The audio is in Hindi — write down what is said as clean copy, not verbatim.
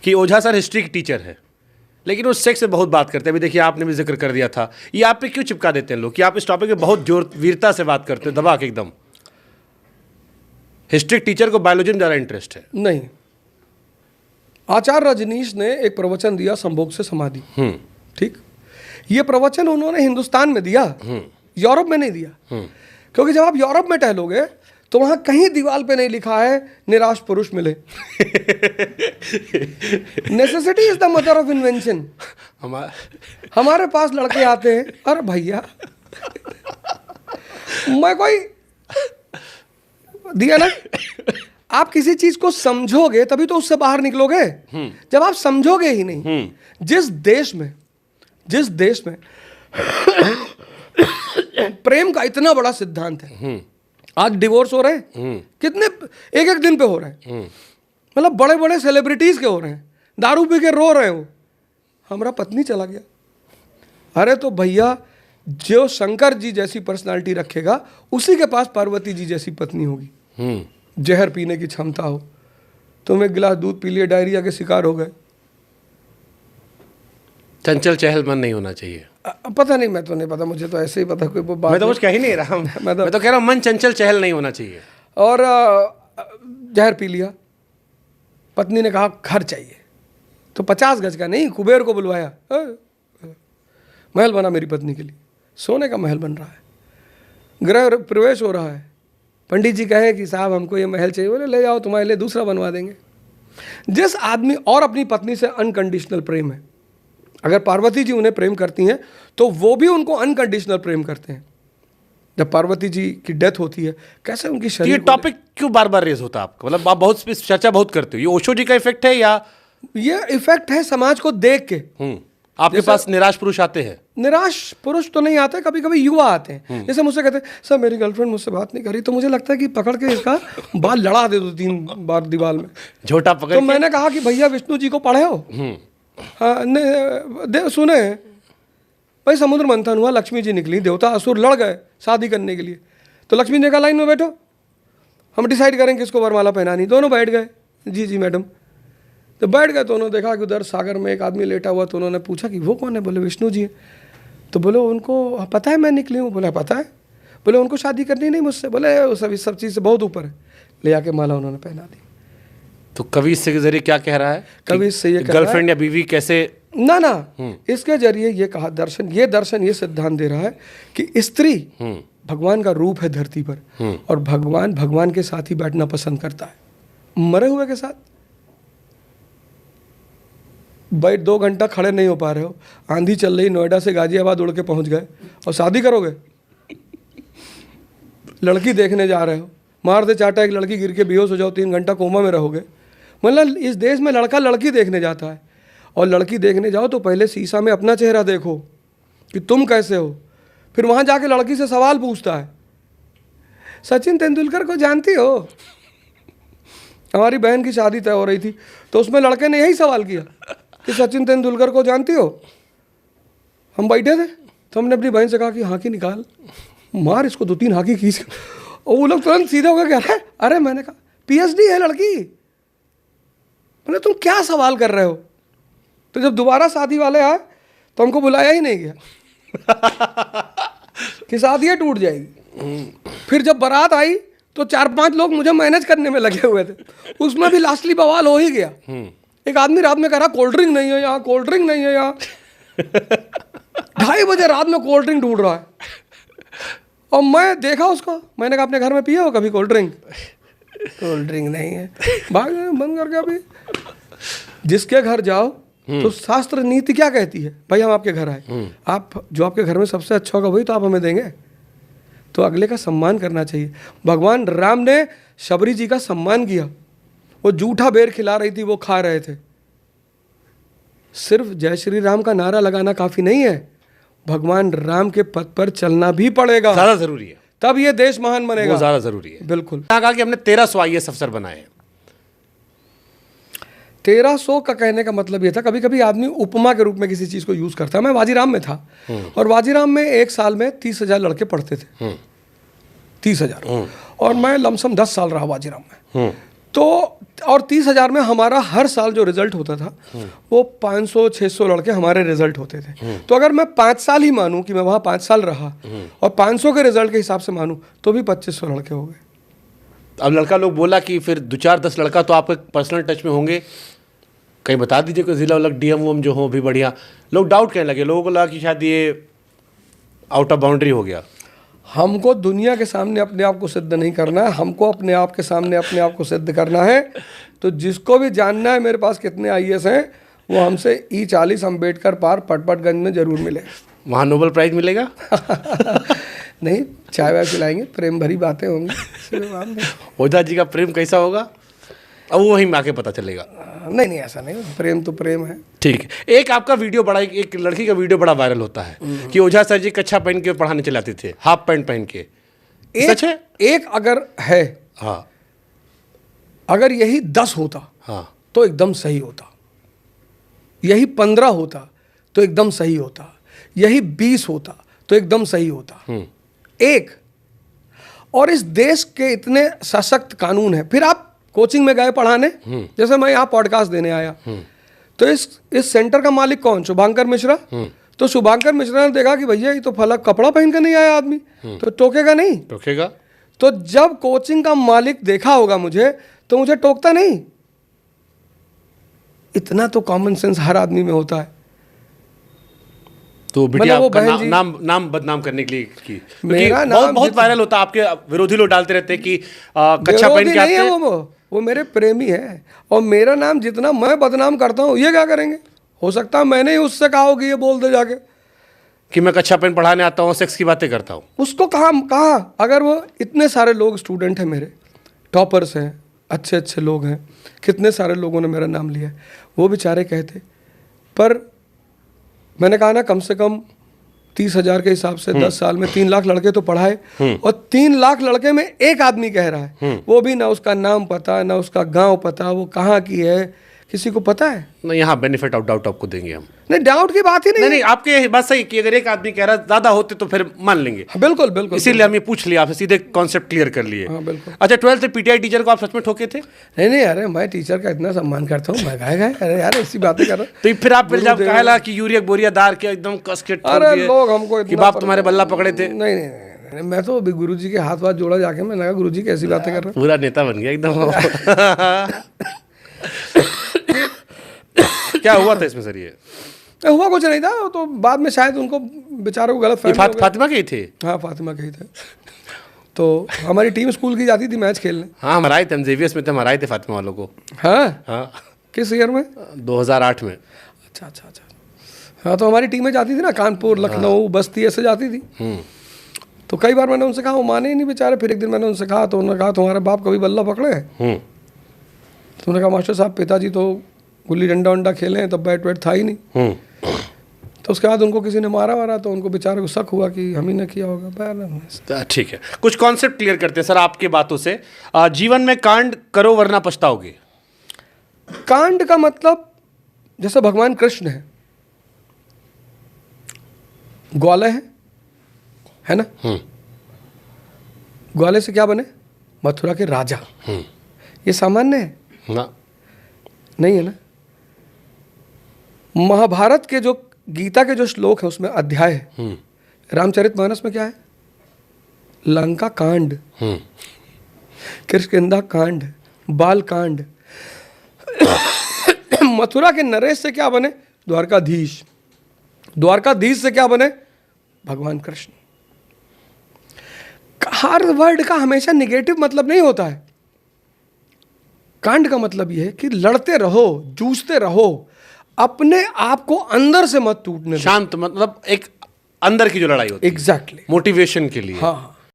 कि ओझा सर हिस्ट्री की टीचर है, लेकिन वो सेक्स से बहुत बात करते हैं। अभी देखिए आपने भी जिक्र कर दिया था, ये आप पे क्यों चिपका देते हैं लोग कि आप इस टॉपिक पे बहुत जोर वीरता से बात करते हो, दबा के एकदम? हिस्ट्री टीचर को बायोलॉजी में ज़्यादा इंटरेस्ट है। नहीं, आचार्य रजनीश ने एक प्रवचन दिया संभोग से समाधि, ठीक। ये प्रवचन उन्होंने हिंदुस्तान में दिया, यूरोप में नहीं दिया। क्योंकि जब आप यूरोप में टहलोगे तो वहां कहीं दीवार पे नहीं लिखा है निराश पुरुष मिले। Necessity is the mother of invention. हमारे पास लड़के आते हैं, अरे भैया मैं कोई दिया ना, आप किसी चीज को समझोगे तभी तो उससे बाहर निकलोगे। जब आप समझोगे ही नहीं, जिस देश में प्रेम का इतना बड़ा सिद्धांत है, आज डिवोर्स हो रहे हैं कितने, एक दिन पे हो रहे हैं, मतलब बड़े बड़े सेलिब्रिटीज के हो रहे हैं, दारू पी के रो रहे हो, हमारा पत्नी चला गया। अरे तो भैया जो शंकर जी जैसी पर्सनालिटी रखेगा उसी के पास पार्वती जी जैसी पत्नी होगी। जहर पीने की क्षमता हो, तुम एक गिलास दूध पी लिए डायरिया के शिकार हो गए। चंचल चहल मन नहीं होना चाहिए। पता नहीं, मैं तो नहीं पता, मुझे तो ऐसे ही पता कोई बात। मैं तो कुछ कह ही नहीं रहा हूँ, मैं तो कह रहा हूँ मन चंचल चहल नहीं होना चाहिए। और जहर पी लिया, पत्नी ने कहा घर चाहिए, तो 50 गज का नहीं, कुबेर को बुलवाया, महल बना मेरी पत्नी के लिए, सोने का महल बन रहा है, गृह प्रवेश हो रहा है। पंडित जी कहे कि साहब हमको ये महल चाहिए, बोले ले जाओ तुम्हारे लिए दूसरा बनवा देंगे। जिस आदमी और अपनी पत्नी से अनकंडीशनल प्रेम है, अगर पार्वती जी उन्हें प्रेम करती हैं तो वो भी उनको अनकंडीशनल प्रेम करते हैं। जब पार्वती जी की डेथ होती है, कैसे उनकी शरीर, ये टॉपिक क्यों बार बार रेज होता है आपका? मतलब आप बहुत चर्चा बहुत करते हो, ये ओशो जी का इफेक्ट है या ये इफेक्ट है समाज को देख के? आपके पास निराश पुरुष आते हैं? निराश पुरुष तो नहीं आते, कभी कभी युवा आते हैं। जैसे मुझसे कहते हैं सर मेरी गर्लफ्रेंड मुझसे बात नहीं करी, तो मुझे लगता है कि पकड़ के इसका बाल लड़ा दे दो 3 बार दीवार में, झोटा पकड़ तो मैंने कहा कि भैया विष्णु जी को पढ़े हो? हाँ सुने भाई, समुद्र मंथन हुआ, लक्ष्मी जी निकली, देवता असुर लड़ गए शादी करने के लिए, तो लक्ष्मी ने कहा लाइन में बैठो, हम डिसाइड करेंगे किसको वरमाला पहनानी। दोनों बैठ गए, जी जी मैडम। तो बैठ गए तो उन्होंने देखा कि उधर सागर में एक आदमी लेटा हुआ, तो उन्होंने पूछा कि वो कौन है? बोले विष्णु जी है। तो बोले उनको पता है मैं निकली हूँ? बोले पता है। बोले उनको शादी करनी नहीं मुझसे? बोले वो सब चीज़ से बहुत ऊपर है। ले आके माला उन्होंने पहना दी। तो कवि इससे के जरिए क्या कह रहा है? कवि इससे ये गर्लफ्रेंड या बीवी कैसे ना इसके जरिए ये कहा, दर्शन ये सिद्धांत दे रहा है कि स्त्री भगवान का रूप है धरती पर, और भगवान के साथ ही बैठना पसंद करता है, मरे हुए के साथ। भाई 2 घंटा खड़े नहीं हो पा रहे हो, आंधी चल रही, नोएडा से गाजियाबाद उड़ के पहुंच गए, और शादी करोगे? लड़की देखने जा रहे हो, मार दे चाटा एक लड़की, गिर के बेहोश हो जाओ, 3 घंटा कोमा में रहोगे। मतलब इस देश में लड़का लड़की देखने जाता है, और लड़की देखने जाओ तो पहले शीशा में अपना चेहरा देखो कि तुम कैसे हो, फिर वहाँ जाके लड़की से सवाल पूछता है, सचिन तेंदुलकर को जानती हो? हमारी बहन की शादी तय हो रही थी, तो उसमें लड़के ने यही सवाल किया कि सचिन तेंदुलकर को जानती हो? हम बैठे थे तो हमने अपनी बहन से कहा कि हाकी निकाल, मार इसको 2-3 हाकी खींच, और वो लोग तुरंत सीधे हो गए, कह रहे अरे मैंने कहा PhD है लड़की, मैंने तुम क्या सवाल कर रहे हो? तो जब दोबारा शादी वाले आए तो हमको बुलाया ही नहीं गया कि शादी टूट जाएगी। फिर जब बारात आई तो 4-5 लोग मुझे मैनेज करने में लगे हुए थे, उसमें भी लास्टली बवाल हो ही गया। एक आदमी रात में कह रहा कोल्ड ड्रिंक नहीं है यहाँ, कोल्ड ड्रिंक नहीं है यहाँ। 2:30 बजे रात में कोल्ड ड्रिंक ढूंढ रहा है, और मैं देखा उसको, मैंने कहा अपने घर में पिए हो कभी कोल्ड ड्रिंक? कोल्ड ड्रिंक नहीं है, भाग बंद करके। अभी जिसके घर जाओ तो शास्त्र नीति क्या कहती है? भाई हम आपके घर आए, आप जो आपके घर में सबसे अच्छा होगा वही तो आप हमें देंगे, तो अगले का सम्मान करना चाहिए। भगवान राम ने शबरी जी का सम्मान किया, वो जूठा बेर खिला रही थी, वो खा रहे थे। सिर्फ जय श्री राम का नारा लगाना काफी नहीं है, भगवान राम के पथ पर चलना भी पड़ेगा, ज्यादा जरूरी है, तब ये देश महान बनेगा। वो ज्यादा जरूरी है। बिल्कुल। कहा कि हमने 1300 IAS अफसर बनाए हैं। 1300 का कहने का मतलब ये था, कभी कभी आदमी उपमा के रूप में किसी चीज को यूज करता है। मैं वाजीराम में था, और वाजीराम में एक साल में 30,000 लड़के पढ़ते थे, 30,000, और मैं लमसम 10 साल रहा वाजीराम में। तो और 30,000 में हमारा हर साल जो रिजल्ट होता था वो 500-600 लड़के हमारे रिजल्ट होते थे। तो अगर मैं 5 साल ही मानूं कि मैं वहाँ 5 साल रहा और 500 के रिजल्ट के हिसाब से मानूं तो भी 2500 लड़के हो गए। अब लड़का लोग बोला कि फिर 2-4-10 लड़का तो आपके पर्सनल टच में होंगे, कहीं बता दीजिए कोई जिला वाला डीएम वोम जो हो भी बढ़िया। लोग डाउट कहने लगे, लोगों को लगा कि शायद ये आउट ऑफ बाउंड्री हो गया। हमको दुनिया के सामने अपने आप को सिद्ध नहीं करना है, हमको अपने आप के सामने अपने आप को सिद्ध करना है। तो जिसको भी जानना है मेरे पास कितने आईएएस हैं, वो हमसे E40 अम्बेडकर पार्क पटपटगंज में जरूर मिले। वहाँ नोबेल प्राइज मिलेगा? नहीं, चाय वाय पिलाएंगे, प्रेम भरी बातें होंगी। ओझा जी का प्रेम कैसा होगा अब वो वहीं आके पता चलेगा। नहीं ऐसा नहीं, प्रेम तो प्रेम है। ठीक है। एक आपका वीडियो बड़ा, एक लड़की का वीडियो बड़ा वायरल होता है कि ओझा सर जी कच्छा पहन के पढ़ाने चले आते थे, हाफ पैंट पहन के। सच है? एक अगर है, हाँ, अगर यही 10 होता हाँ, तो एकदम सही होता, यही 15 होता तो एकदम सही होता, यही 20 होता तो एकदम सही होता। एक, और इस देश के इतने सशक्त कानून है। फिर आप कोचिंग में गए पढ़ाने, जैसे मैं यहाँ पॉडकास्ट देने आया, तो इस सेंटर का मालिक कौन? शुभांकर मिश्रा। तो शुभांकर मिश्रा ने देखा कि भैया ये तो फला कपड़ा पहन कर नहीं आया आदमी, तो टोकेगा नहीं? टोकेगा। तो जब कोचिंग का मालिक देखा होगा मुझे, तो मुझे टोकता नहीं। इतना तो कॉमन सेंस हर आदमी में होता है। तो बिटिया मतलब वो आपका बहन जी- नाम बदनाम करने के लिए की, मेरा क्योंकि बहुत नाम वायरल होता है, आपके विरोधी लोग डालते रहते हैं कि कच्छा पहन विरोधी के आते नहीं है हैं। वो मेरे प्रेमी है। और मेरा नाम जितना मैं बदनाम करता हूँ, ये क्या करेंगे? हो सकता है मैंने ही उससे कहा हो कि ये बोल दे जाके कि मैं कच्छा पहन पढ़ाने आता हूँ, सेक्स की बातें करता हूँ। उसको कहा अगर वो इतने सारे लोग स्टूडेंट हैं, मेरे टॉपर्स हैं, अच्छे अच्छे लोग हैं, कितने सारे लोगों ने मेरा नाम लिया है, वो बेचारे कहते। पर मैंने कहा ना, कम से कम 30,000 के हिसाब से 10 साल में 3 लाख लड़के तो पढ़ाए, और 3 लाख लड़के में एक आदमी कह रहा है, वो भी ना उसका नाम पता, ना उसका गांव पता, वो कहाँ की है, किसी को पता है? नहीं, यहाँ बेनिफिट ऑफ डाउट आपको देंगे हम। नहीं, डाउट की बात ही नहीं। नहीं, आपके ये बात सही कि अगर एक आदमी कह रहा है, ज्यादा होते तो फिर मान लेंगे। बिल्कुल बिल्कुल, इसीलिए हम ये पूछ लिया आपसे, सीधे कॉन्सेप्ट क्लियर कर लिए। हाँ बिल्कुल। अच्छा, 12th से पीटीआई टीचर को आप सच में ठोके थे? नहीं, अरे मैं टीचर का इतना सम्मान करता हूँ, मैं गए अरे यार ऐसी बातें कर रहा। तो फिर आप फिर जब कहला कि यूरिया बोरिया दार के एकदम कस के ठोक अरे दिए लोग हमको कि बाप तुम्हारे बल्ला पकड़े थे। नहीं, मैं तो अभी गुरुजी के हाथ जोड़ा जाके, मैंने कहा गुरुजी कैसी बातें कर रहे पूरा नेता बन गया एकदम। क्या हुआ था इसमें सर? ये हो? हुआ कुछ नहीं था, तो बाद में शायद उनको बेचारों को गलत फहमी हो गई। फातिमा के ही थे? हाँ, फातिमा के ही थे। तो हमारी टीम स्कूल की जाती थी मैच खेलने। हाँ, हम हराए थे, हम जेवीएस में थे, हम हराए थे फातिमा वालों को। हाँ, हाँ, किस ईयर में? 2008 में। अच्छा। हाँ, तो हमारी टीमें जाती थी ना, कानपुर, लखनऊ, बस्ती, ऐसे जाती थी। तो कई बार मैंने उनसे कहा, वो माने ही नहीं बेचारे। फिर एक दिन मैंने उनसे कहा, तो उन्होंने कहा तुम्हारे बाप कभी बल्ला पकड़े? तो उन्होंने कहा मास्टर साहब, पिताजी तो गुल्ली डंडा वंडा खेले हैं, तब बैट वैट था ही नहीं। तो उसके बाद उनको किसी ने मारा, तो उनको बेचारे को शक हुआ कि हम ही ने किया होगा। ठीक है, कुछ कॉन्सेप्ट क्लियर करते हैं सर आपके बातों से। जीवन में कांड करो वरना पछताओगे। कांड का मतलब, जैसे भगवान कृष्ण है, ग्वाले है ना? ग्वाले से क्या बने? मथुरा के राजा। ये सामान्य है ना? नहीं है ना? महाभारत के जो गीता के जो श्लोक है, उसमें अध्याय है, रामचरितमानस में क्या है? लंका कांड, किष्किंधा कांड, बाल कांड। मथुरा के नरेश से क्या बने? द्वारकाधीश। द्वारकाधीश से क्या बने? भगवान कृष्ण। हर वर्ड का हमेशा निगेटिव मतलब नहीं होता है। कांड का मतलब यह है कि लड़ते रहो, जूझते रहो, अपने आप को अंदर से मत टूटने दो। शांत, मतलब एक अंदर की जो लड़ाई होती है, एग्जैक्टली, मोटिवेशन के लिए। हाँ।